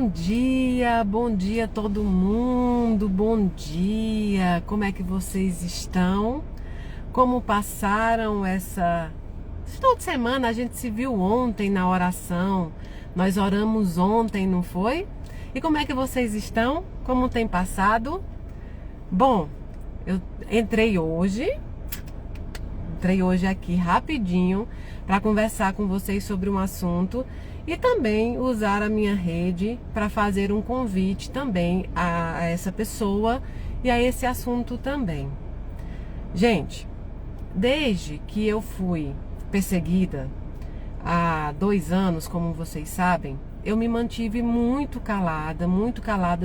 Bom dia todo mundo, bom dia, como é que vocês estão? Como passaram esse final de semana? A gente se viu ontem na oração, nós oramos ontem, não foi? E como é que vocês estão? Como tem passado? Bom, eu entrei hoje aqui rapidinho para conversar com vocês sobre um assunto e também usar a minha rede para fazer um convite também a essa pessoa e a esse assunto também. Gente, desde que eu fui perseguida há 2 anos, como vocês sabem, eu me mantive muito calada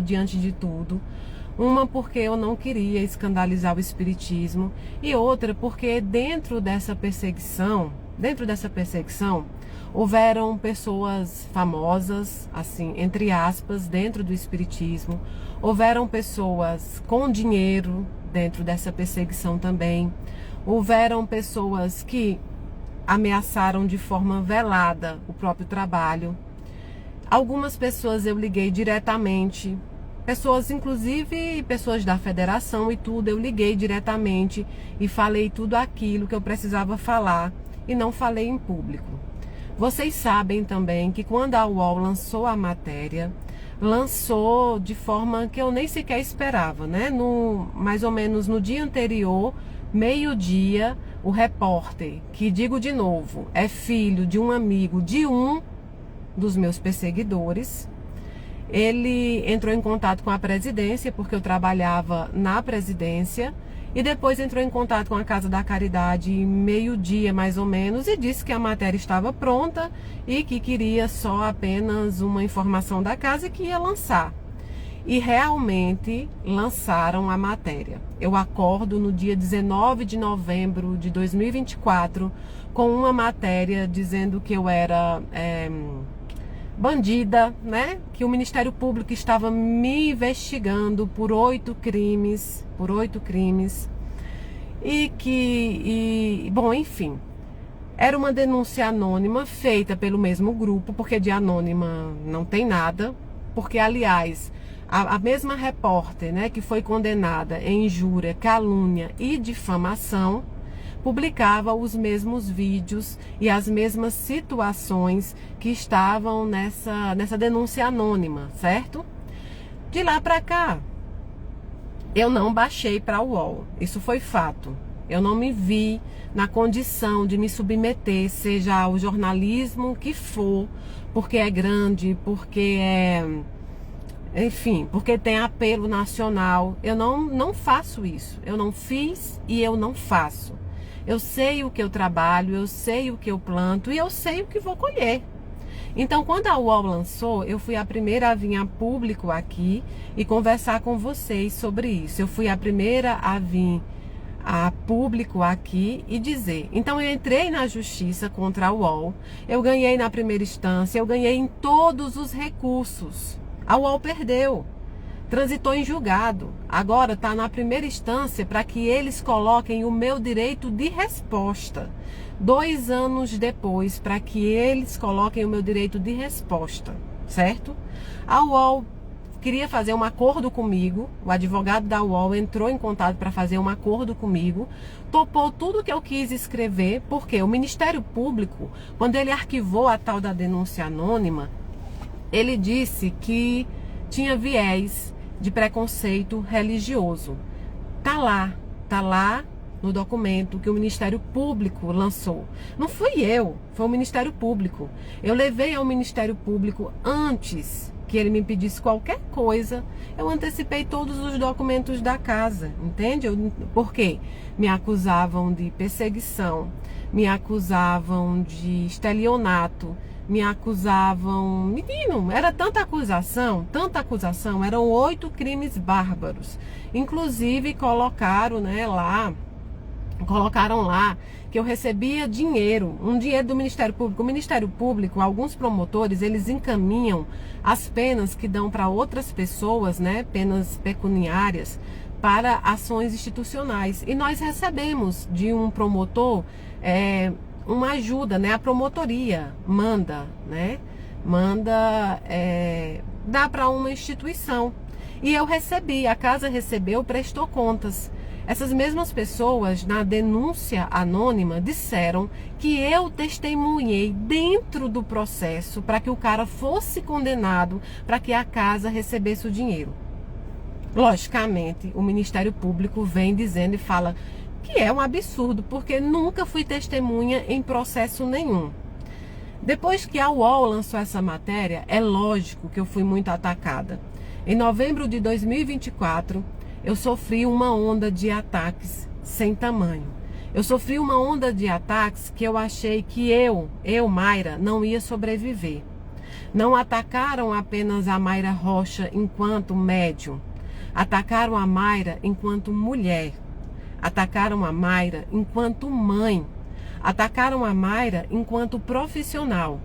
diante de tudo. Uma porque eu não queria escandalizar o espiritismo e outra porque dentro dessa perseguição, houveram pessoas famosas, assim, entre aspas, dentro do espiritismo. Houveram pessoas com dinheiro dentro dessa perseguição também. Houveram pessoas que ameaçaram de forma velada o próprio trabalho. Algumas pessoas eu liguei diretamente. Pessoas, inclusive pessoas da federação e tudo, eu liguei diretamente e falei tudo aquilo que eu precisava falar e não falei em público. Vocês sabem também que quando a UOL lançou a matéria, lançou de forma que eu nem sequer esperava, né? Mais ou menos no dia anterior, meio-dia, o repórter, que digo de novo, é filho de um amigo de um dos meus perseguidores, ele entrou em contato com a presidência, porque eu trabalhava na presidência, e depois entrou em contato com a Casa da Caridade meio-dia mais ou menos e disse que a matéria estava pronta e que queria só apenas uma informação da casa e que ia lançar. E realmente lançaram a matéria. Eu acordo no dia 19 de novembro de 2024 com uma matéria dizendo que eu era bandida, né? Que o Ministério Público estava me investigando por 8 crimes, bom, enfim, era uma denúncia anônima feita pelo mesmo grupo, porque de anônima não tem nada, porque aliás, a mesma repórter, né, que foi condenada em injúria, calúnia e difamação, publicava os mesmos vídeos e as mesmas situações que estavam nessa denúncia anônima, certo? De lá para cá, eu não baixei para a UOL, isso foi fato. Eu não me vi na condição de me submeter, seja ao jornalismo que for, porque é grande, porque enfim, porque tem apelo nacional. Eu não faço isso, eu não fiz e eu não faço. Eu sei o que eu trabalho, eu sei o que eu planto e eu sei o que vou colher. Então, quando a UOL lançou, eu fui a primeira a vir a público aqui e conversar com vocês sobre isso. Eu fui a primeira a vir a público aqui e dizer. Então, eu entrei na justiça contra a UOL, eu ganhei na primeira instância, eu ganhei em todos os recursos. A UOL perdeu. Transitou em julgado, agora está na primeira instância para que eles coloquem o meu direito de resposta. 2 anos depois, para que eles coloquem o meu direito de resposta, certo? A UOL queria fazer um acordo comigo, o advogado da UOL entrou em contato para fazer um acordo comigo, topou tudo que eu quis escrever, porque o Ministério Público, quando ele arquivou a tal da denúncia anônima, ele disse que tinha viés de preconceito religioso. Tá lá no documento que o Ministério Público lançou. Não fui eu, foi o Ministério Público. Eu levei ao Ministério Público antes que ele me pedisse qualquer coisa, eu antecipei todos os documentos da casa, entende? Porque me acusavam de perseguição, me acusavam de estelionato, me acusavam, menino, era tanta acusação, eram 8 crimes bárbaros. Inclusive colocaram lá que eu recebia dinheiro, um dinheiro do Ministério Público. O Ministério Público, alguns promotores, eles encaminham as penas que dão para outras pessoas, né, penas pecuniárias, para ações institucionais. E nós recebemos de um promotor uma ajuda, né? A promotoria manda, né? dar para uma instituição. E eu recebi, a casa recebeu, prestou contas. Essas mesmas pessoas, na denúncia anônima, disseram que eu testemunhei dentro do processo para que o cara fosse condenado, para que a casa recebesse o dinheiro. Logicamente, o Ministério Público vem dizendo e fala que é um absurdo, porque nunca fui testemunha em processo nenhum. Depois que a UOL lançou essa matéria, é lógico que eu fui muito atacada. Em novembro de 2024, eu sofri uma onda de ataques sem tamanho. Eu sofri uma onda de ataques que eu achei que eu, Mayra, não ia sobreviver. Não atacaram apenas a Mayra Rocha enquanto médium. Atacaram a Mayra enquanto mulher. Atacaram a Mayra enquanto mãe. Atacaram a Mayra enquanto profissional.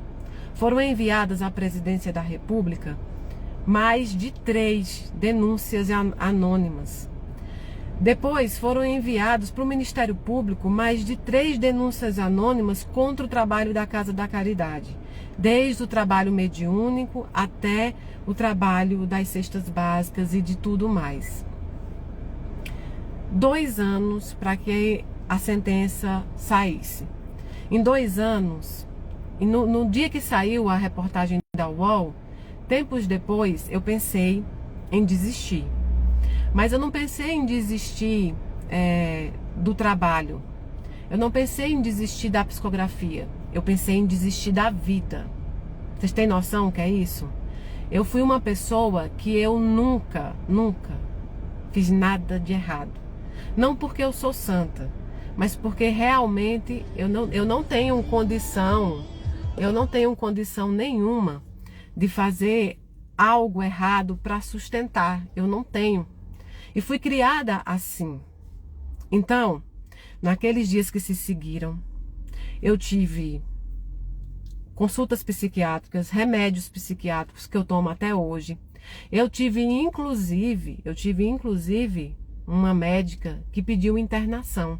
Foram enviadas à Presidência da República mais de 3 denúncias anônimas. Depois foram enviados para o Ministério Público mais de 3 denúncias anônimas contra o trabalho da Casa da Caridade. Desde o trabalho mediúnico até o trabalho das cestas básicas e de tudo mais. 2 anos para que a sentença saísse. Em 2 anos, e no dia que saiu a reportagem da UOL, tempos depois eu pensei em desistir. Mas eu não pensei em desistir do trabalho. Eu não pensei em desistir da psicografia. Eu pensei em desistir da vida. Vocês têm noção que é isso? Eu fui uma pessoa que eu nunca fiz nada de errado. Não porque eu sou santa, mas porque realmente eu não tenho condição nenhuma de fazer algo errado para sustentar. Eu não tenho. E fui criada assim. Então, naqueles dias que se seguiram, eu tive consultas psiquiátricas, remédios psiquiátricos que eu tomo até hoje. Eu tive inclusive uma médica que pediu internação.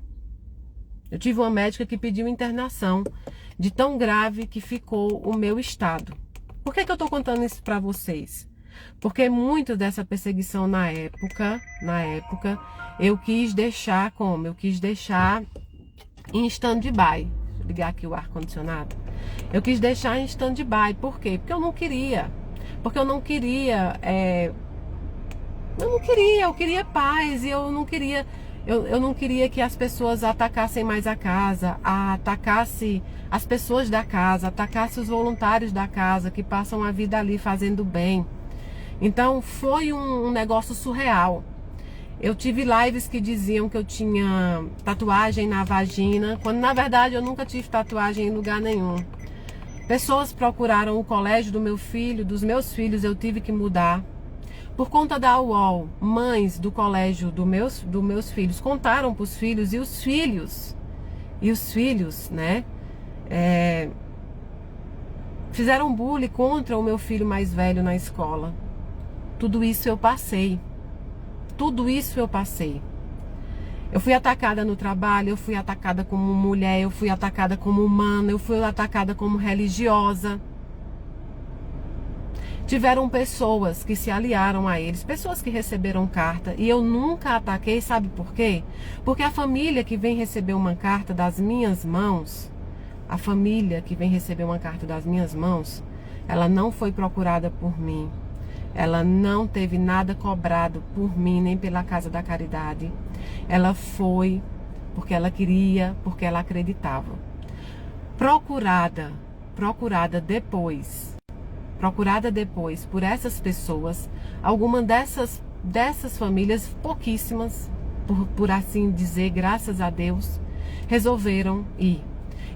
Eu tive uma médica que pediu internação de tão grave que ficou o meu estado. Por que eu estou contando isso para vocês? Porque muito dessa perseguição na época, eu quis deixar como? Eu quis deixar em stand-by. Deixa eu ligar aqui o ar-condicionado. Eu quis deixar em stand-by. Por quê? Porque eu não queria. Eu queria paz e eu não queria que as pessoas atacassem mais a casa, atacasse as pessoas da casa, atacasse os voluntários da casa que passam a vida ali fazendo bem. Então foi um negócio surreal. Eu tive lives que diziam que eu tinha tatuagem na vagina, quando na verdade eu nunca tive tatuagem em lugar nenhum. Pessoas procuraram o colégio do meu filho, dos meus filhos, eu tive que mudar. Por conta da UOL, mães do colégio dos meus filhos contaram para os filhos, e os filhos, né, fizeram bullying contra o meu filho mais velho na escola. Tudo isso eu passei. Eu fui atacada no trabalho, eu fui atacada como mulher, eu fui atacada como humana, eu fui atacada como religiosa. Tiveram pessoas que se aliaram a eles, pessoas que receberam carta, e eu nunca ataquei, sabe por quê? Porque a família que vem receber uma carta das minhas mãos, ela não foi procurada por mim, ela não teve nada cobrado por mim, nem pela Casa da Caridade. Ela foi porque ela queria, porque ela acreditava. Procurada depois por essas pessoas, algumas dessas famílias, pouquíssimas, por assim dizer, graças a Deus, resolveram ir.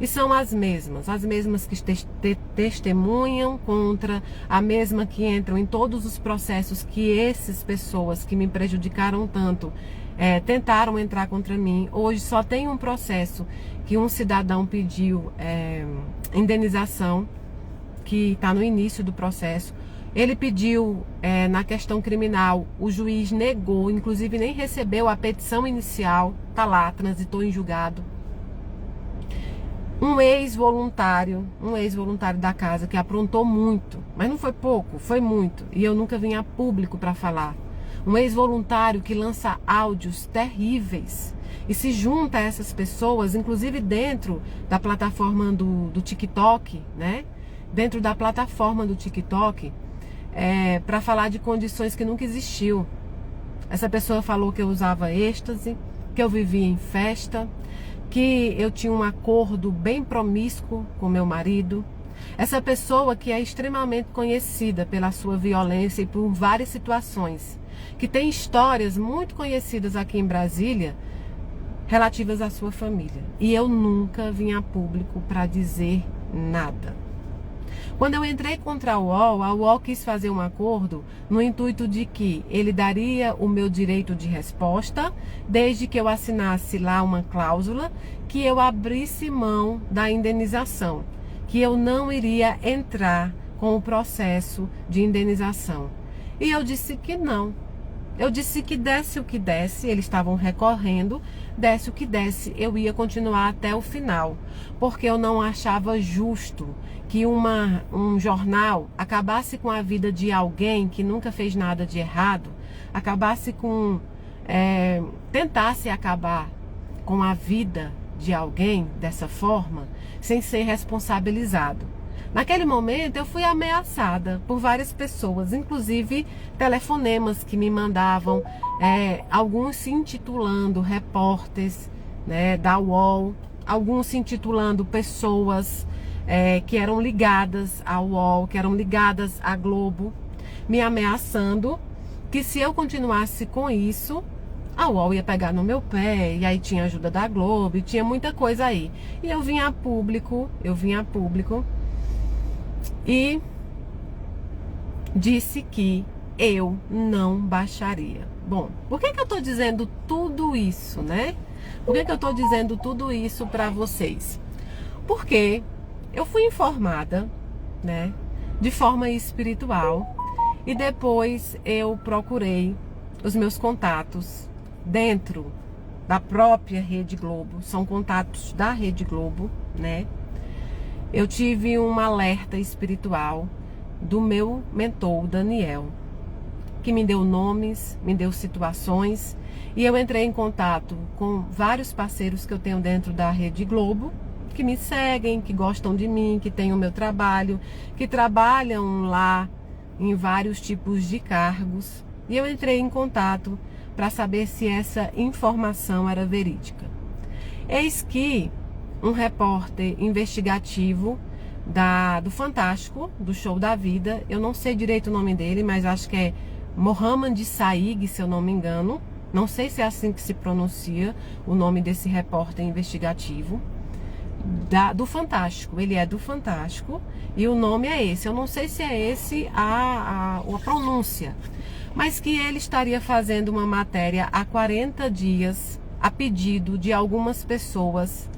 E são as mesmas que testemunham contra, a mesma que entram em todos os processos que essas pessoas que me prejudicaram tanto tentaram entrar contra mim. Hoje só tem um processo que um cidadão pediu indenização, que está no início do processo. Ele pediu na questão criminal, o juiz negou, inclusive nem recebeu a petição inicial, está lá, transitou em julgado. um ex-voluntário da casa que aprontou muito, mas não foi pouco, foi muito, e eu nunca vim a público para falar. Um ex-voluntário que lança áudios terríveis e se junta a essas pessoas, inclusive dentro da plataforma do TikTok, né? Dentro da plataforma do TikTok, para falar de condições que nunca existiu. Essa pessoa falou que eu usava êxtase, que eu vivia em festa, que eu tinha um acordo bem promíscuo com meu marido. Essa pessoa que é extremamente conhecida pela sua violência e por várias situações, que tem histórias muito conhecidas aqui em Brasília relativas à sua família. E eu nunca vim a público para dizer nada. Quando eu entrei contra a UOL quis fazer um acordo no intuito de que ele daria o meu direito de resposta, desde que eu assinasse lá uma cláusula que eu abrisse mão da indenização, que eu não iria entrar com o processo de indenização. E eu disse que não. Eu disse que desse o que desse, eles estavam recorrendo, desse o que desse, eu ia continuar até o final, porque eu não achava justo que um jornal acabasse com a vida de alguém que nunca fez nada de errado, tentasse acabar com a vida de alguém dessa forma, sem ser responsabilizado. Naquele momento eu fui ameaçada por várias pessoas, inclusive telefonemas que me mandavam, alguns se intitulando repórteres, né, da UOL, alguns se intitulando pessoas que eram ligadas à UOL, que eram ligadas à Globo, me ameaçando que se eu continuasse com isso, a UOL ia pegar no meu pé, e aí tinha ajuda da Globo, e tinha muita coisa aí. E eu vim a público e disse que eu não baixaria. Bom, por que eu tô dizendo tudo isso, né? Por que eu tô dizendo tudo isso para vocês? Porque eu fui informada, né, de forma espiritual, e depois eu procurei os meus contatos dentro da própria Rede Globo, são contatos da Rede Globo, né? Eu tive um alerta espiritual do meu mentor, Daniel, que me deu nomes, me deu situações, e eu entrei em contato com vários parceiros que eu tenho dentro da Rede Globo, que me seguem, que gostam de mim, que têm o meu trabalho, que trabalham lá em vários tipos de cargos, e eu entrei em contato para saber se essa informação era verídica. Eis que um repórter investigativo do Fantástico, do Show da Vida, eu não sei direito o nome dele, mas acho que é Mohamed Saig, se eu não me engano, não sei se é assim que se pronuncia o nome desse repórter investigativo, do Fantástico. Ele é do Fantástico e o nome é esse. Eu não sei se é esse a pronúncia, mas que ele estaria fazendo uma matéria há 40 dias a pedido de algumas pessoas,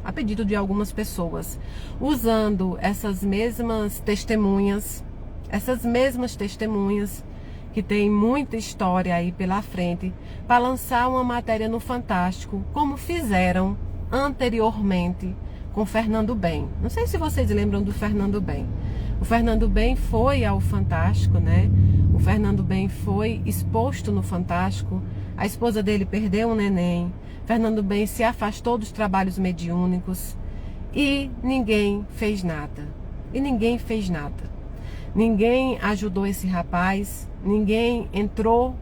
usando essas mesmas testemunhas que tem muita história aí pela frente, para lançar uma matéria no Fantástico, como fizeram anteriormente com Fernando Bem. Não sei se vocês lembram do Fernando Bem. O Fernando Bem foi ao Fantástico, né? O Fernando Bem foi exposto no Fantástico. A esposa dele perdeu um neném. Fernando Bem se afastou dos trabalhos mediúnicos e ninguém fez nada. Ninguém ajudou esse rapaz, ninguém entrou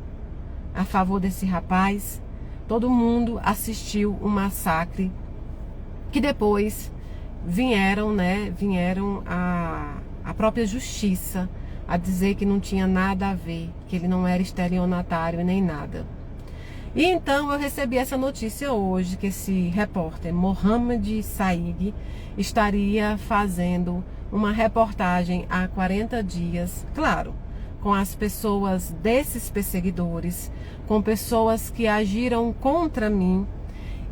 a favor desse rapaz. Todo mundo assistiu um massacre que depois vieram a própria justiça a dizer que não tinha nada a ver, que ele não era estelionatário nem nada. E então eu recebi essa notícia hoje, que esse repórter, Mohamed Saig, estaria fazendo uma reportagem há 40 dias, claro, com as pessoas desses perseguidores, com pessoas que agiram contra mim.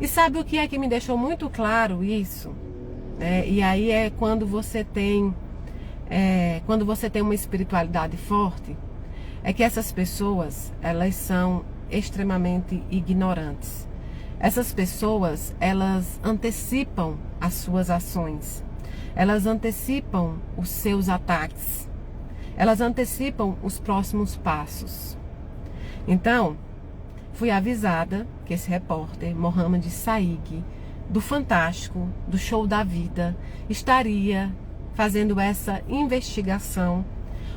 E sabe o que é que me deixou muito claro isso? E aí é quando você tem uma espiritualidade forte, é que essas pessoas, elas são extremamente ignorantes. Essas pessoas, elas antecipam as suas ações. Elas antecipam os seus ataques. Elas antecipam os próximos passos. Então, fui avisada que esse repórter, Mohamed Saig, do Fantástico, do Show da Vida, estaria fazendo essa investigação,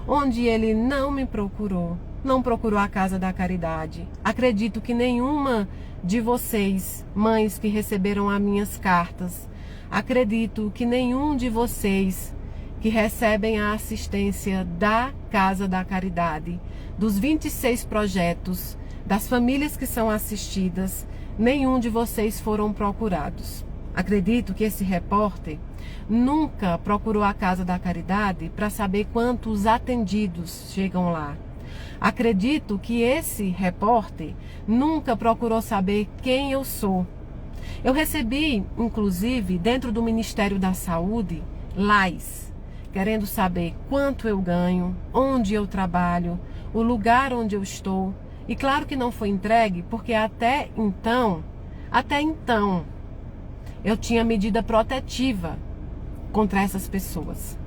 onde ele não me procurou, não procurou a Casa da Caridade. Acredito que nenhuma de vocês, mães que receberam as minhas cartas, acredito que nenhum de vocês que recebem a assistência da Casa da Caridade, dos 26 projetos, das famílias que são assistidas, nenhum de vocês foram procurados. Acredito que esse repórter nunca procurou a Casa da Caridade para saber quantos atendidos chegam lá. Acredito que esse repórter nunca procurou saber quem eu sou. Eu recebi, inclusive, dentro do Ministério da Saúde, lies, querendo saber quanto eu ganho, onde eu trabalho, o lugar onde eu estou. E claro que não foi entregue, porque até então, eu tinha medida protetiva contra essas pessoas.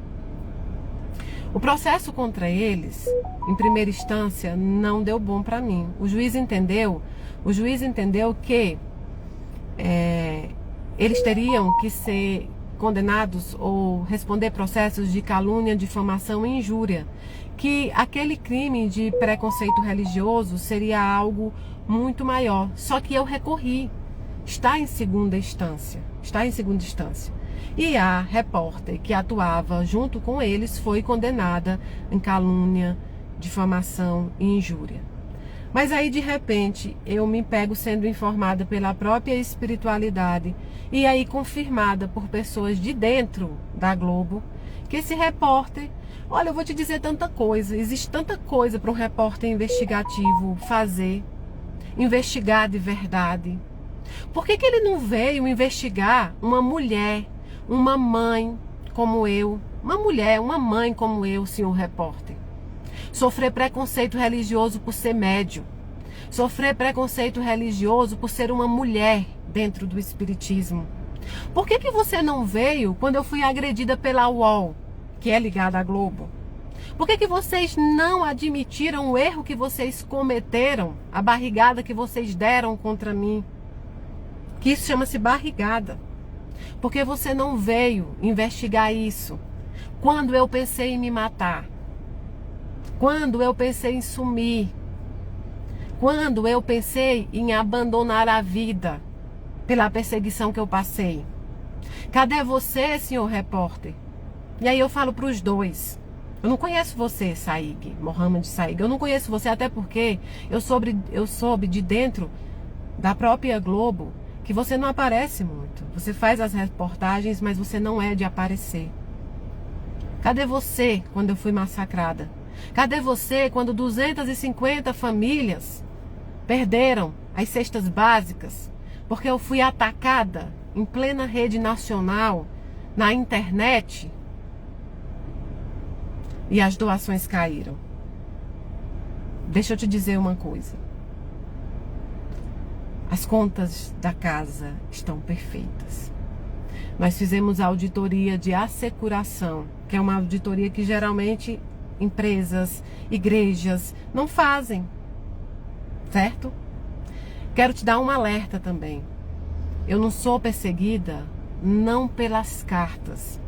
O processo contra eles, em primeira instância, não deu bom para mim. O juiz entendeu que eles teriam que ser condenados ou responder processos de calúnia, difamação e injúria, que aquele crime de preconceito religioso seria algo muito maior. Só que eu recorri, está em segunda instância. E a repórter que atuava junto com eles foi condenada em calúnia, difamação e injúria. Mas aí, de repente, eu me pego sendo informada pela própria espiritualidade e aí confirmada por pessoas de dentro da Globo que esse repórter, olha, eu vou te dizer tanta coisa, existe tanta coisa para um repórter investigativo fazer, investigar de verdade. Por que ele não veio investigar uma mulher, uma mãe como eu, uma mãe como eu, senhor repórter? Sofrer preconceito religioso por ser médium. Sofrer preconceito religioso por ser uma mulher dentro do espiritismo. Por que você não veio quando eu fui agredida pela UOL, que é ligada à Globo? Por que vocês não admitiram o erro que vocês cometeram, a barrigada que vocês deram contra mim? Que isso chama-se barrigada. Por que você não veio investigar isso? Quando eu pensei em me matar, quando eu pensei em sumir, quando eu pensei em abandonar a vida pela perseguição que eu passei. Cadê você, senhor repórter? E aí eu falo para os dois. Eu não conheço você, Saig, Mohamed Saig. Eu não conheço você, até porque eu soube de dentro da própria Globo que você não aparece muito. Você faz as reportagens, mas você não é de aparecer. Cadê você quando eu fui massacrada? Cadê você quando 250 famílias perderam as cestas básicas? Porque eu fui atacada em plena rede nacional, na internet, e as doações caíram. Deixa eu te dizer uma coisa. As contas da casa estão perfeitas. Nós fizemos a auditoria de assecuração, que é uma auditoria que geralmente empresas, igrejas não fazem, certo? Quero te dar um alerta também. Eu não sou perseguida não pelas cartas.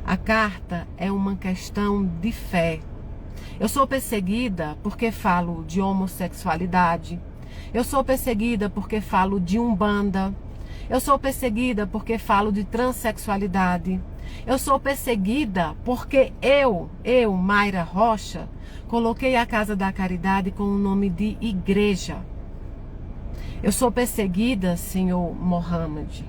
A carta é uma questão de fé. Eu sou perseguida porque falo de homossexualidade. Eu sou perseguida porque falo de umbanda. Eu sou perseguida porque falo de transexualidade. Eu sou perseguida porque eu, Mayra Rocha, coloquei a Casa da Caridade com o nome de igreja. Eu sou perseguida, senhor Mohamed,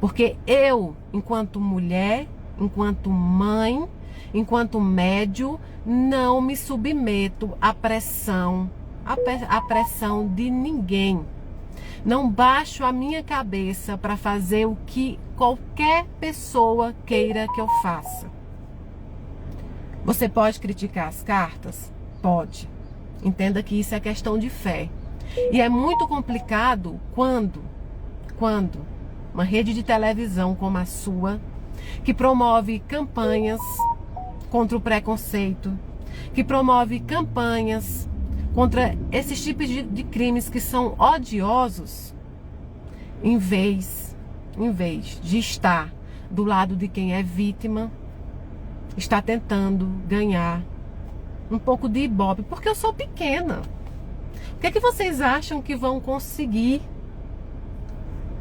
porque eu, enquanto mulher, enquanto mãe, enquanto médium, não me submeto à pressão de ninguém. Não baixo a minha cabeça para fazer o que qualquer pessoa queira que eu faça. Você pode criticar as cartas? Pode. Entenda que isso é questão de fé. E é muito complicado quando Quando uma rede de televisão como a sua, que promove campanhas contra o preconceito, que promove campanhas contra esses tipos de crimes que são odiosos, em vez de estar do lado de quem é vítima, está tentando ganhar um pouco de ibope, porque eu sou pequena. O que é que vocês acham que vão conseguir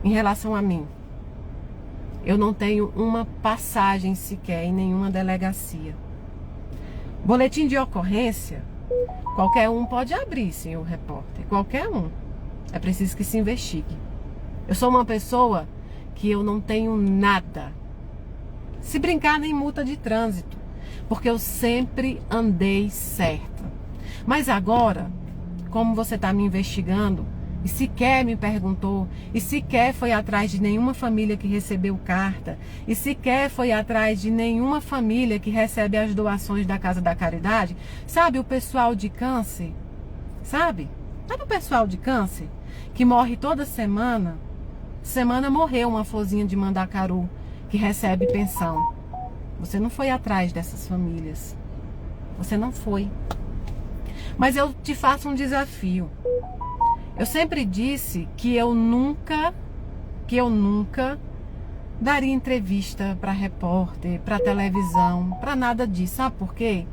em relação a mim? Eu não tenho uma passagem sequer em nenhuma delegacia. Boletim de ocorrência, qualquer um pode abrir, senhor repórter, qualquer um. É preciso que se investigue. Eu sou uma pessoa que eu não tenho nada. Se brincar, nem multa de trânsito, porque eu sempre andei certa. Mas agora, como você está me investigando, e sequer me perguntou, e sequer foi atrás de nenhuma família que recebeu carta, e sequer foi atrás de nenhuma família que recebe as doações da Casa da Caridade, sabe o pessoal de câncer? Sabe o pessoal de câncer que morre toda semana? Semana morreu uma florzinha de Mandacaru que recebe pensão. Você não foi atrás dessas famílias. Você não foi. Mas eu te faço um desafio. Eu sempre disse que eu nunca daria entrevista para repórter, para televisão, para nada disso. Sabe por quê?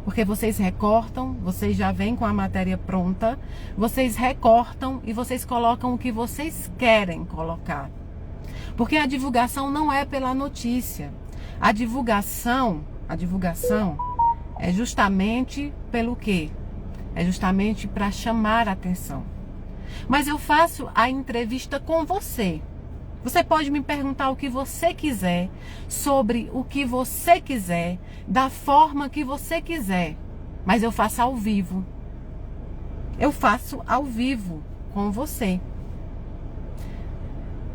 Porque vocês recortam, vocês já vêm com a matéria pronta, vocês recortam e vocês colocam o que vocês querem colocar. Porque a divulgação não é pela notícia. A divulgação é justamente pelo quê? É justamente para chamar a atenção. Mas eu faço a entrevista com você. Você pode me perguntar o que você quiser, sobre o que você quiser, da forma que você quiser. Mas eu faço ao vivo. Eu faço ao vivo com você.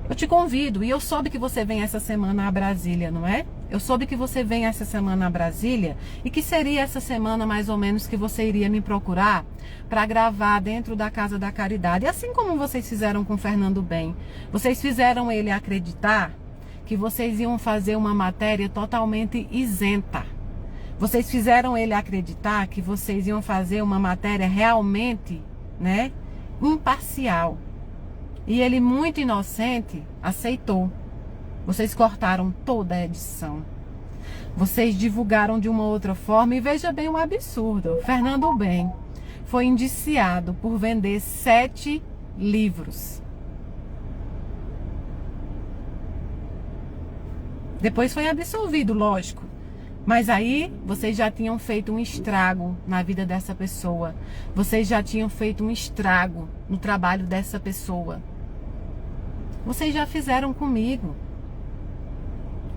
Eu te convido, e eu soube que você vem essa semana a Brasília, não é? Eu soube que você vem essa semana a Brasília e que seria essa semana mais ou menos que você iria me procurar para gravar dentro da Casa da Caridade. E assim como vocês fizeram com o Fernando Bem, vocês fizeram ele acreditar que vocês iam fazer uma matéria totalmente isenta. Vocês fizeram ele acreditar que vocês iam fazer uma matéria realmente, né, imparcial. E ele, muito inocente, aceitou. Vocês cortaram toda a edição. Vocês divulgaram de uma outra forma. E veja bem o absurdo. Fernando Bem foi indiciado por vender 7 livros. Depois foi absolvido, lógico. Mas aí vocês já tinham feito um estrago na vida dessa pessoa. Vocês já tinham feito um estrago no trabalho dessa pessoa. Vocês já fizeram comigo.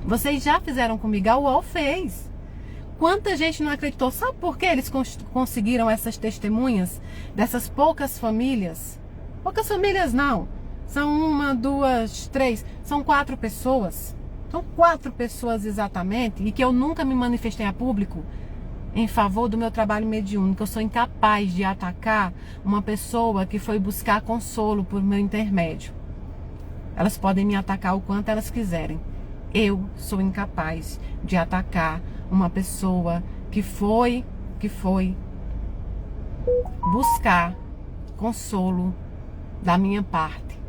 Vocês já fizeram comigo. A UOL fez. Quanta gente não acreditou? Sabe por que eles conseguiram essas testemunhas dessas poucas famílias? Poucas famílias não. São 1, 2, 3. São 4 pessoas. São 4 pessoas exatamente. E que eu nunca me manifestei a público em favor do meu trabalho mediúnico. Eu sou incapaz de atacar uma pessoa que foi buscar consolo por meu intermédio. Elas podem me atacar o quanto elas quiserem. Eu sou incapaz de atacar uma pessoa que foi buscar consolo da minha parte.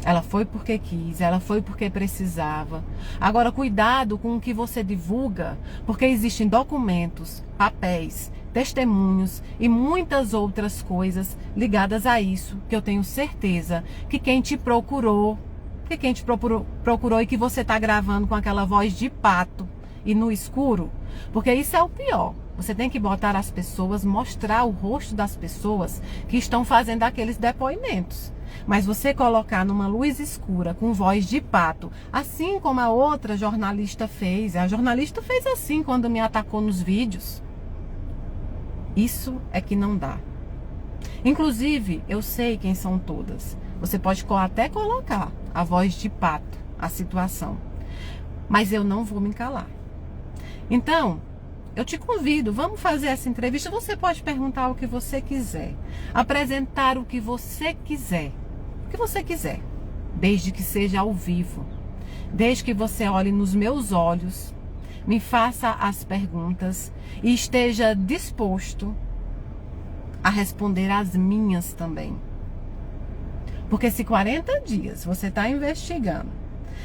Ela foi porque quis, ela foi porque precisava. Agora, cuidado com o que você divulga, porque existem documentos, papéis, testemunhos e muitas outras coisas ligadas a isso, que eu tenho certeza que quem te procurou, e que você está gravando com aquela voz de pato e no escuro, porque isso é o pior. Você tem que botar as pessoas, mostrar o rosto das pessoas que estão fazendo aqueles depoimentos. Mas você colocar numa luz escura, com voz de pato, assim como a outra jornalista fez. A jornalista fez assim quando me atacou nos vídeos. Isso é que não dá. Inclusive, eu sei quem são todas. Você pode até colocar a voz de pato, a situação. Mas eu não vou me calar. Então, eu te convido, vamos fazer essa entrevista. Você pode perguntar o que você quiser. Apresentar o que você quiser. O que você quiser. desde que seja ao vivo, desde que você olhe nos meus olhos, me faça as perguntas e esteja disposto a responder as minhas também. Porque se 40 dias você está investigando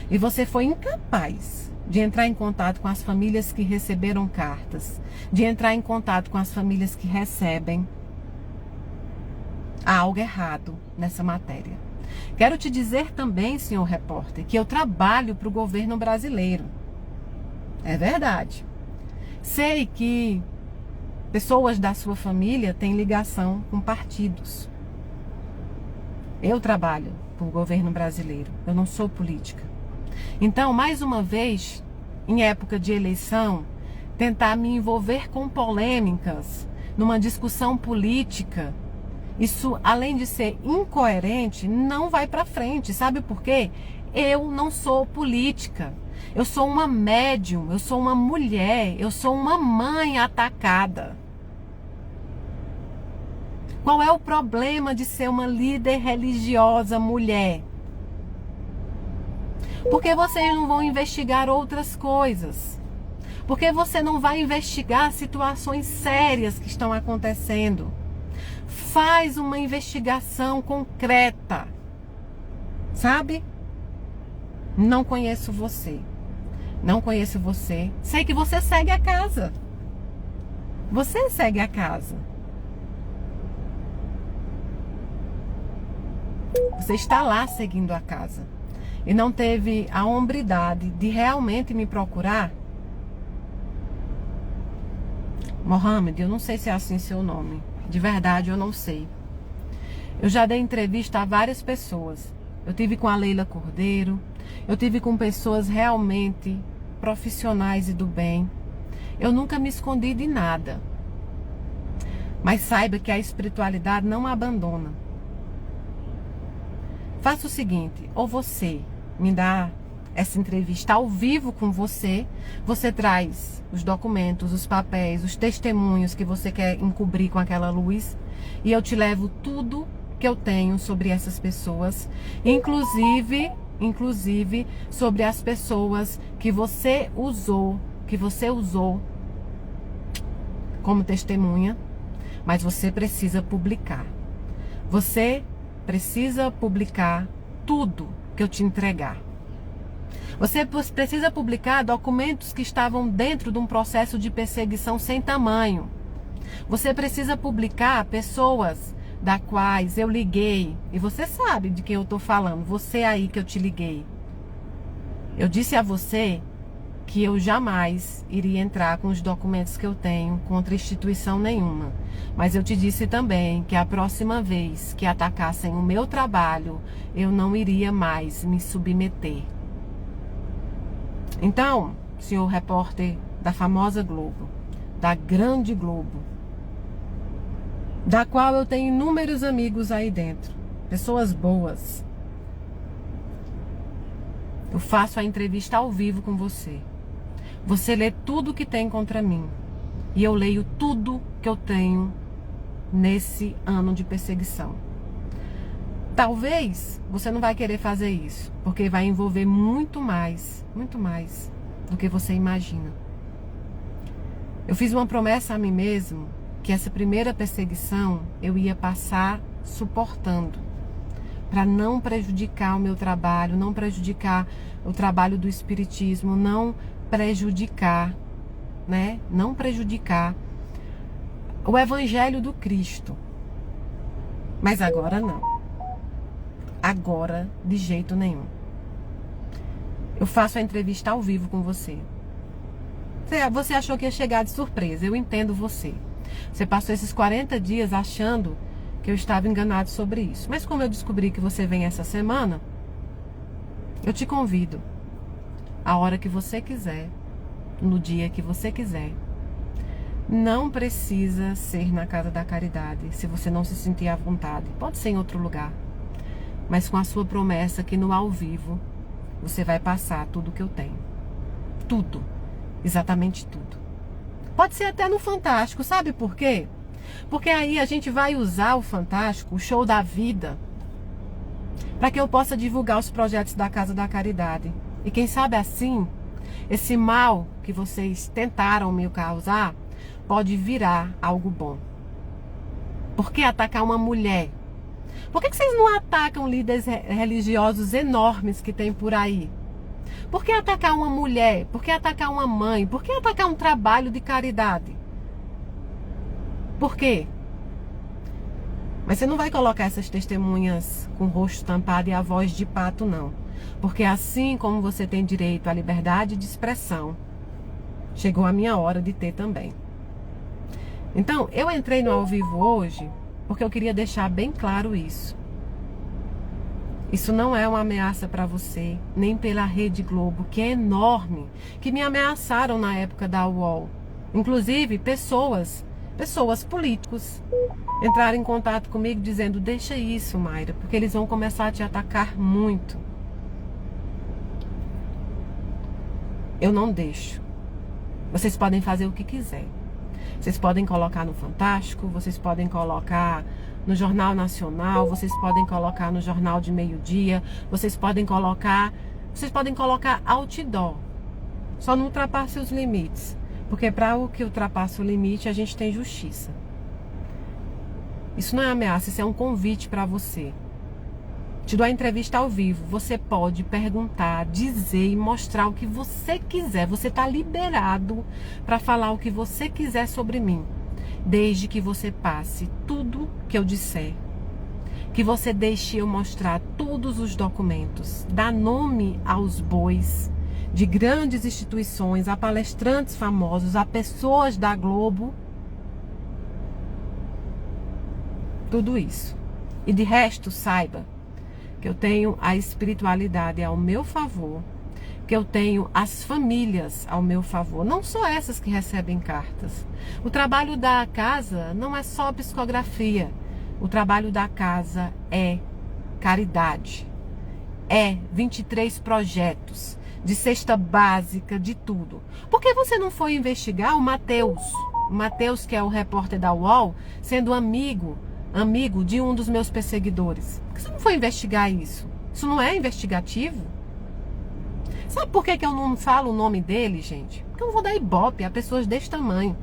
e você foi incapaz de entrar em contato com as famílias que receberam cartas, de entrar em contato com as famílias que recebem, há algo errado nessa matéria. Quero te dizer também, senhor repórter, que eu trabalho para o governo brasileiro. É verdade. Sei que pessoas da sua família têm ligação com partidos. Eu trabalho para o governo brasileiro. Eu não sou política. Então, mais uma vez, em época de eleição, tentar me envolver com polêmicas, numa discussão política, isso, além de ser incoerente, não vai para frente. Sabe por quê? Eu não sou política. Eu sou uma médium, eu sou uma mulher, eu sou uma mãe atacada. Qual é o problema de ser uma líder religiosa mulher? Porque vocês não vão investigar outras coisas? Porque você não vai investigar situações sérias que estão acontecendo? Faz uma investigação concreta. Sabe? Não conheço você. Não conheço você. Sei que você segue a casa. Você segue a casa. Você está lá seguindo a casa. E não teve a hombridade de realmente me procurar? Mohamed, eu não sei se é assim seu nome. De verdade, eu não sei. Eu já dei entrevista a várias pessoas. Eu tive com a Leila Cordeiro. Eu tive com pessoas realmente profissionais e do bem. Eu nunca me escondi de nada. Mas saiba que a espiritualidade não abandona. Faça o seguinte, ou você me dá essa entrevista ao vivo com você, você traz os documentos, os papéis, os testemunhos que você quer encobrir com aquela luz, e eu te levo tudo que eu tenho sobre essas pessoas, inclusive sobre as pessoas que você usou como testemunha, mas você precisa publicar. Você precisa publicar tudo que eu te entregar. Você precisa publicar documentos que estavam dentro de um processo de perseguição sem tamanho. Você precisa publicar pessoas das quais eu liguei, e você sabe de quem eu estou falando, você aí que eu te liguei. Eu disse a você que eu jamais iria entrar com os documentos que eu tenho contra instituição nenhuma. Mas eu te disse também que a próxima vez que atacassem o meu trabalho, eu não iria mais me submeter. Então, senhor repórter da famosa Globo, da grande Globo, da qual eu tenho inúmeros amigos aí dentro, pessoas boas, eu faço a entrevista ao vivo com você. Você lê tudo que tem contra mim. E eu leio tudo que eu tenho nesse ano de perseguição. Talvez você não vai querer fazer isso, porque vai envolver muito mais do que você imagina. Eu fiz uma promessa a mim mesmo que essa primeira perseguição eu ia passar suportando, para não prejudicar o meu trabalho, não prejudicar o trabalho do espiritismo, não prejudicar o evangelho do Cristo. Mas agora não. Agora, de jeito nenhum. Eu faço a entrevista ao vivo com você. Você achou que ia chegar de surpresa, eu entendo você. Você passou esses 40 dias achando que eu estava enganado sobre isso. Mas como eu descobri que você vem essa semana, eu te convido, a hora que você quiser, no dia que você quiser. Não precisa ser na Casa da Caridade, se você não se sentir à vontade. Pode ser em outro lugar. Mas com a sua promessa que no ao vivo você vai passar tudo que eu tenho. Tudo. Exatamente tudo. Pode ser até no Fantástico, sabe por quê? Porque aí a gente vai usar o Fantástico, o show da vida, para que eu possa divulgar os projetos da Casa da Caridade. E quem sabe assim, esse mal que vocês tentaram me causar pode virar algo bom. Por que atacar uma mulher? Por que vocês não atacam líderes religiosos enormes que tem por aí? Por que atacar uma mulher? Por que atacar uma mãe? Por que atacar um trabalho de caridade? Por quê? Mas você não vai colocar essas testemunhas com o rosto tampado e a voz de pato, não. Porque assim como você tem direito à liberdade de expressão, chegou a minha hora de ter também. Então, eu entrei no ao vivo hoje porque eu queria deixar bem claro isso. Isso não é uma ameaça para você, nem pela Rede Globo, que é enorme, que me ameaçaram na época da UOL. Inclusive, pessoas políticos, entraram em contato comigo dizendo, deixa isso, Mayra, porque eles vão começar a te atacar muito. Eu não deixo. Vocês podem fazer o que quiser. Vocês podem colocar no Fantástico, vocês podem colocar no Jornal Nacional, vocês podem colocar no Jornal de Meio-Dia, vocês podem colocar outdoor. Só não ultrapasse os limites, porque para o que ultrapassa o limite, a gente tem justiça. Isso não é ameaça, isso é um convite para você. Te dou a entrevista ao vivo, você pode perguntar, dizer e mostrar o que você quiser. Você está liberado para falar o que você quiser sobre mim, desde que você passe tudo que eu disser, que você deixe eu mostrar todos os documentos, dá nome aos bois de grandes instituições, a palestrantes famosos, a pessoas da Globo, tudo isso. E de resto, saiba que eu tenho a espiritualidade ao meu favor, que eu tenho as famílias ao meu favor, não só essas que recebem cartas. O trabalho da casa não é só psicografia, o trabalho da casa é caridade, é 23 projetos de cesta básica, de tudo. Por que você não foi investigar o Matheus, que é o repórter da UOL, sendo amigo de um dos meus perseguidores? Por que você não foi investigar isso? Isso não é investigativo? Sabe por que eu não falo o nome dele, gente? Porque eu não vou dar ibope a pessoas desse tamanho.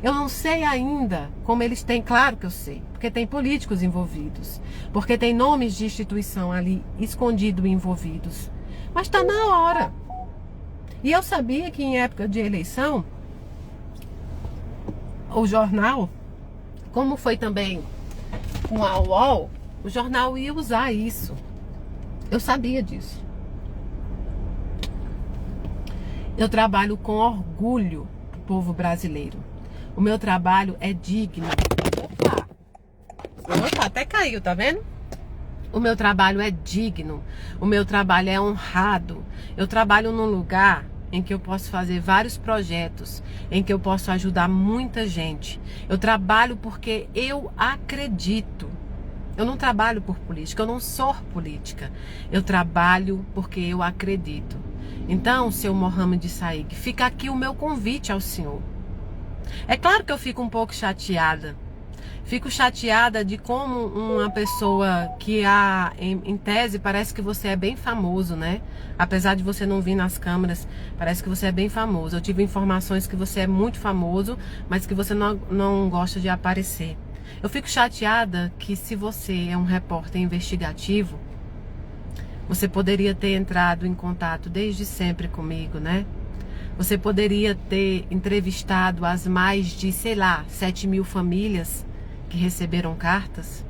Eu não sei ainda como eles têm, claro que eu sei, porque tem políticos envolvidos, porque tem nomes de instituição ali escondidos envolvidos. Mas está na hora. E eu sabia que em época de eleição, o jornal, como foi também com a UOL, o jornal ia usar isso. Eu sabia disso. Eu trabalho com orgulho pro povo brasileiro. O meu trabalho é digno. Opa, até caiu, tá vendo? O meu trabalho é digno. O meu trabalho é honrado. Eu trabalho num lugar em que eu posso fazer vários projetos, em que eu posso ajudar muita gente. Eu trabalho porque eu acredito. Eu não trabalho por política, eu não sou política. Eu trabalho porque eu acredito. Então, seu Mohamed Saig, fica aqui o meu convite ao senhor. É claro que eu fico um pouco chateada. Fico chateada de como uma pessoa que em tese parece que você é bem famoso, né? Apesar de você não vir nas câmeras, parece que você é bem famoso. Eu tive informações que você é muito famoso, mas que você não gosta de aparecer. Eu fico chateada que se você é um repórter investigativo, você poderia ter entrado em contato desde sempre comigo, né? Você poderia ter entrevistado as mais de, 7.000 famílias que receberam cartas.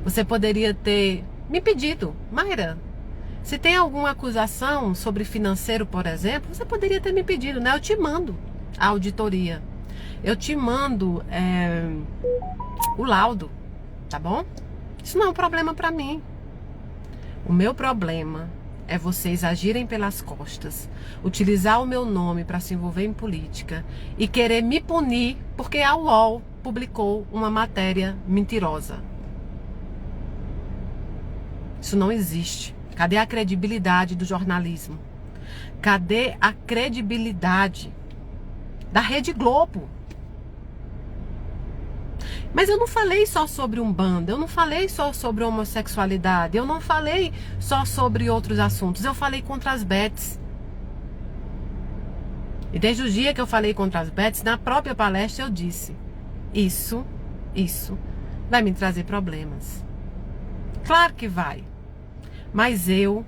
Você poderia ter me pedido, Mayra, se tem alguma acusação sobre financeiro, por exemplo, você poderia ter me pedido, né? Eu te mando a auditoria. Eu te mando o laudo, tá bom? Isso não é um problema para mim. O meu problema é vocês agirem pelas costas, utilizar o meu nome para se envolver em política e querer me punir porque a UOL publicou uma matéria mentirosa. Isso não existe. Cadê a credibilidade do jornalismo? Cadê a credibilidade da Rede Globo? Mas eu não falei só sobre Umbanda, eu não falei só sobre homossexualidade, eu não falei só sobre outros assuntos, eu falei contra as Beths. E desde o dia que eu falei contra as Beths, na própria palestra eu disse, isso vai me trazer problemas. Claro que vai, mas eu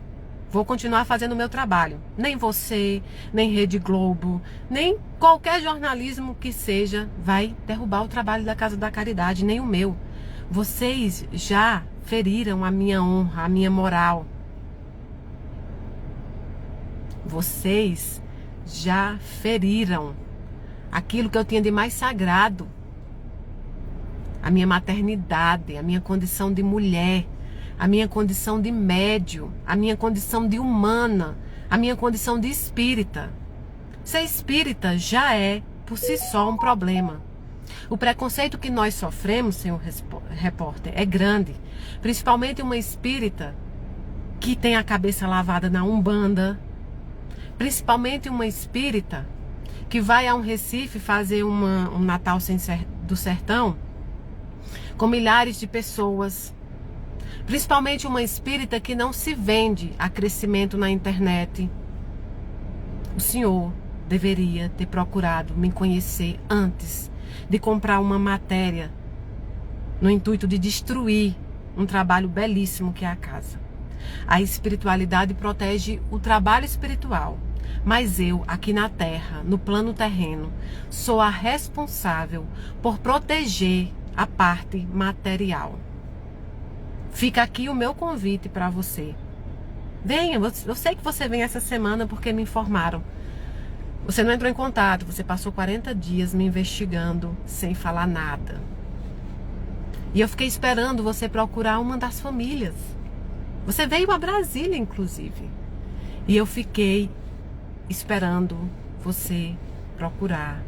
vou continuar fazendo o meu trabalho. Nem você, nem Rede Globo, nem qualquer jornalismo que seja vai derrubar o trabalho da Casa da Caridade, nem o meu. Vocês já feriram a minha honra, a minha moral. Vocês já feriram aquilo que eu tinha de mais sagrado. A minha maternidade, a minha condição de mulher, a minha condição de médium, a minha condição de humana, a minha condição de espírita. Ser espírita já é, por si só, um problema. O preconceito que nós sofremos, senhor repórter, é grande. Principalmente uma espírita que tem a cabeça lavada na Umbanda. Principalmente uma espírita que vai a um Recife fazer um Natal do Sertão com milhares de pessoas. Principalmente uma espírita que não se vende a crescimento na internet. O senhor deveria ter procurado me conhecer antes de comprar uma matéria no intuito de destruir um trabalho belíssimo que é a casa. A espiritualidade protege o trabalho espiritual, mas eu, aqui na Terra, no plano terreno, sou a responsável por proteger a parte material. Fica aqui o meu convite para você. Venha, eu sei que você vem essa semana porque me informaram. Você não entrou em contato, você passou 40 dias me investigando sem falar nada. E eu fiquei esperando você procurar uma das famílias. Você veio a Brasília, inclusive. E eu fiquei esperando você procurar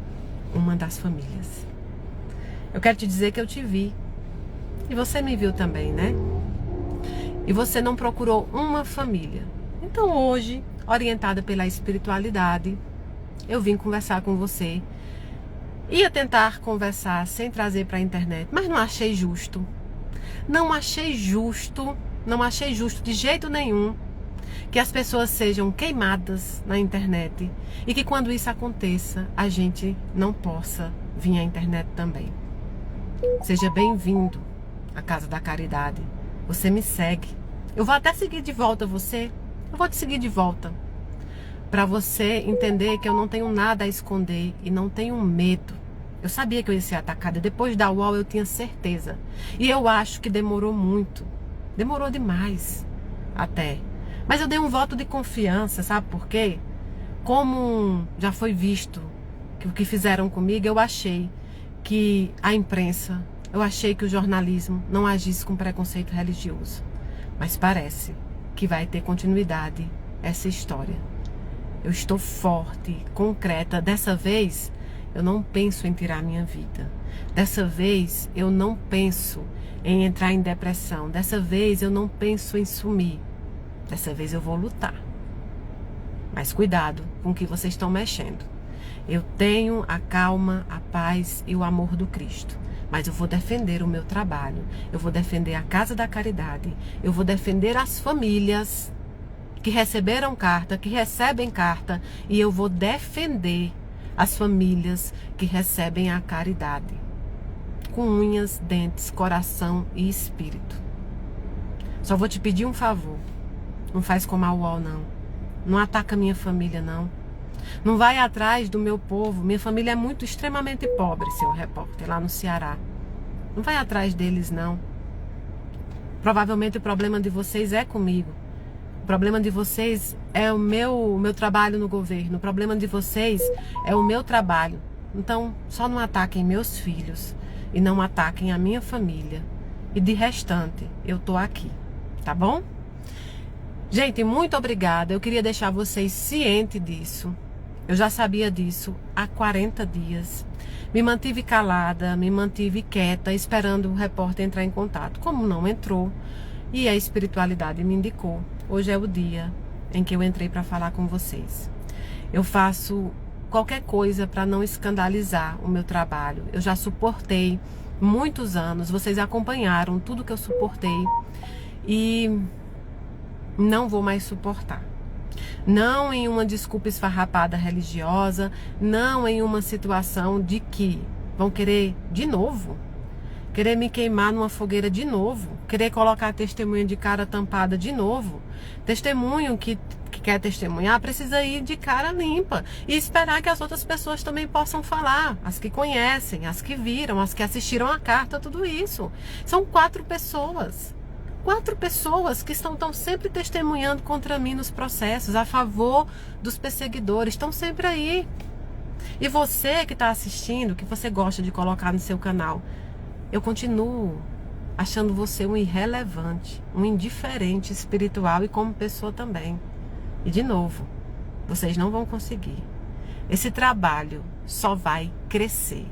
uma das famílias. Eu quero te dizer que eu te vi. E você me viu também, né? E você não procurou uma família. Então hoje, orientada pela espiritualidade, eu vim conversar com você. Ia tentar conversar sem trazer para a internet, mas não achei justo. Não achei justo de jeito nenhum que as pessoas sejam queimadas na internet e que quando isso aconteça, a gente não possa vir à internet também. Seja bem-vindo à Casa da Caridade. Você me segue. Eu vou até seguir de volta você. Eu vou te seguir de volta. Para você entender que eu não tenho nada a esconder e não tenho medo. Eu sabia que eu ia ser atacada. Depois da UOL eu tinha certeza. E eu acho que demorou muito. Demorou demais até. Mas eu dei um voto de confiança, sabe por quê? Como já foi visto que o que fizeram comigo, eu achei que a imprensa, eu achei que o jornalismo não agisse com preconceito religioso. Mas parece que vai ter continuidade essa história. Eu estou forte, concreta. Dessa vez, eu não penso em tirar minha vida. Dessa vez, eu não penso em entrar em depressão. Dessa vez, eu não penso em sumir. Dessa vez, eu vou lutar. Mas cuidado com o que vocês estão mexendo. Eu tenho a calma, a paz e o amor do Cristo. Mas eu vou defender o meu trabalho. Eu vou defender a Casa da Caridade. Eu vou defender as famílias que receberam carta, que recebem carta. E eu vou defender as famílias que recebem a caridade. Com unhas, dentes, coração e espírito. Só vou te pedir um favor. Não faz como a UOL, não. Não ataca minha família, não. Não vai atrás do meu povo. Minha família é muito, extremamente pobre, senhor repórter, lá no Ceará. Não vai atrás deles, não. Provavelmente o problema de vocês é comigo. O problema de vocês é o meu trabalho no governo. O problema de vocês é o meu trabalho. Então, só não ataquem meus filhos e não ataquem a minha família. E de restante, eu tô aqui, tá bom? Gente, muito obrigada. Eu queria deixar vocês cientes disso. Eu já sabia disso há 40 dias. Me mantive calada, me mantive quieta, esperando o repórter entrar em contato. Como não entrou, e a espiritualidade me indicou, hoje é o dia em que eu entrei para falar com vocês. Eu faço qualquer coisa para não escandalizar o meu trabalho. Eu já suportei muitos anos, vocês acompanharam tudo que eu suportei e não vou mais suportar. Não em uma desculpa esfarrapada religiosa, não em uma situação de que vão querer de novo, querer me queimar numa fogueira de novo, querer colocar testemunha de cara tampada de novo. Testemunho que quer testemunhar precisa ir de cara limpa e esperar que as outras pessoas também possam falar, as que conhecem, as que viram, as que assistiram a carta, tudo isso. São 4 pessoas. 4 pessoas que estão sempre testemunhando contra mim nos processos, a favor dos perseguidores, estão sempre aí. E você que está assistindo, que você gosta de colocar no seu canal, eu continuo achando você um irrelevante, um indiferente espiritual e como pessoa também. E de novo, vocês não vão conseguir. Esse trabalho só vai crescer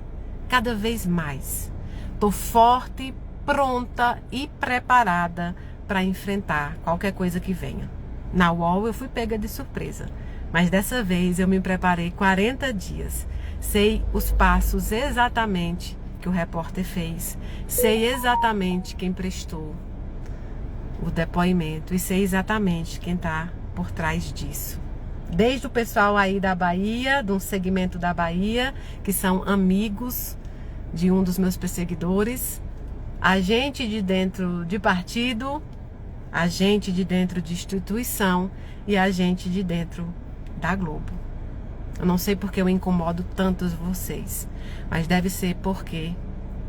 cada vez mais. Tô forte, pronta e preparada para enfrentar qualquer coisa que venha. Na UOL eu fui pega de surpresa, mas dessa vez eu me preparei 40 dias. Sei os passos exatamente que o repórter fez, sei exatamente quem prestou o depoimento e sei exatamente quem está por trás disso. Desde o pessoal aí da Bahia, de um segmento da Bahia, que são amigos de um dos meus perseguidores, a gente de dentro de partido, a gente de dentro de instituição e a gente de dentro da Globo. Eu não sei porque eu incomodo tantos vocês, mas deve ser porque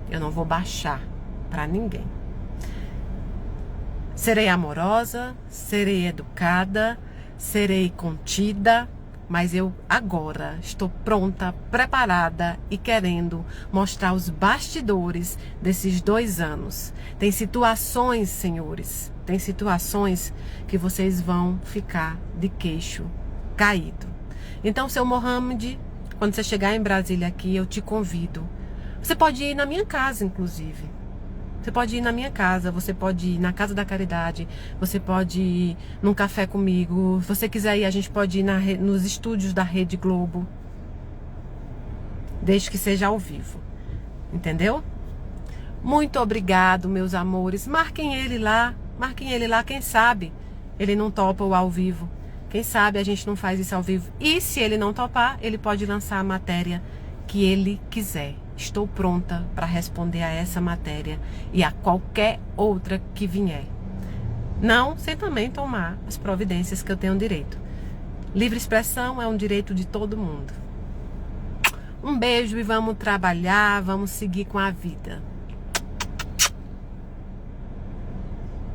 eu não vou baixar para ninguém. Serei amorosa, serei educada, serei contida, mas eu agora estou pronta, preparada e querendo mostrar os bastidores desses 2 anos. Tem situações, senhores, tem situações que vocês vão ficar de queixo caído. Então, seu Mohamed, quando você chegar em Brasília aqui, eu te convido. Você pode ir na minha casa, inclusive. Você pode ir na minha casa, você pode ir na Casa da Caridade, você pode ir num café comigo. Se você quiser ir, a gente pode ir nos estúdios da Rede Globo. Desde que seja ao vivo. Entendeu? Muito obrigado, meus amores. Marquem ele lá, quem sabe ele não topa o ao vivo. Quem sabe a gente não faz isso ao vivo. E se ele não topar, ele pode lançar a matéria que ele quiser. Estou pronta para responder a essa matéria e a qualquer outra que vier. Não sem também tomar as providências que eu tenho direito. Livre expressão é um direito de todo mundo. Um beijo e vamos trabalhar, vamos seguir com a vida.